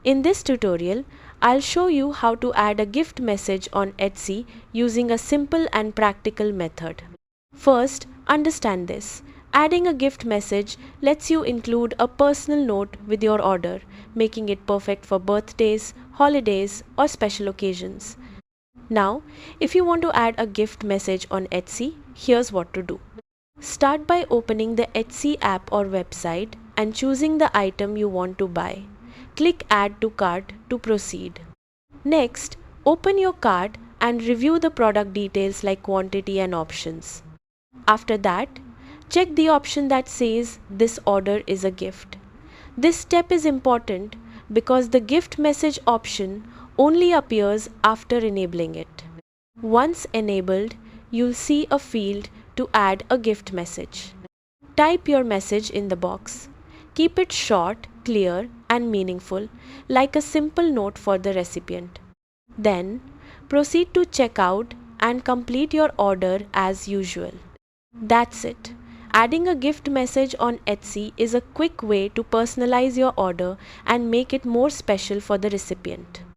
In this tutorial, I'll show you how to add a gift message on Etsy using a simple and practical method. First, understand this. Adding a gift message lets you include a personal note with your order, making it perfect for birthdays, holidays, or special occasions. Now, if you want to add a gift message on Etsy, here's what to do. Start by opening the Etsy app or website and choosing the item you want to buy. Click Add to Cart to proceed. Next, open your cart and review the product details like quantity and options. After that, check the option that says this order is a gift. This step is important because the gift message option only appears after enabling it. Once enabled, you'll see a field to add a gift message. Type your message in the box. Keep it short, clear, and meaningful, like a simple note for the recipient. Then, proceed to checkout and complete your order as usual. That's it. Adding a gift message on Etsy is a quick way to personalize your order and make it more special for the recipient.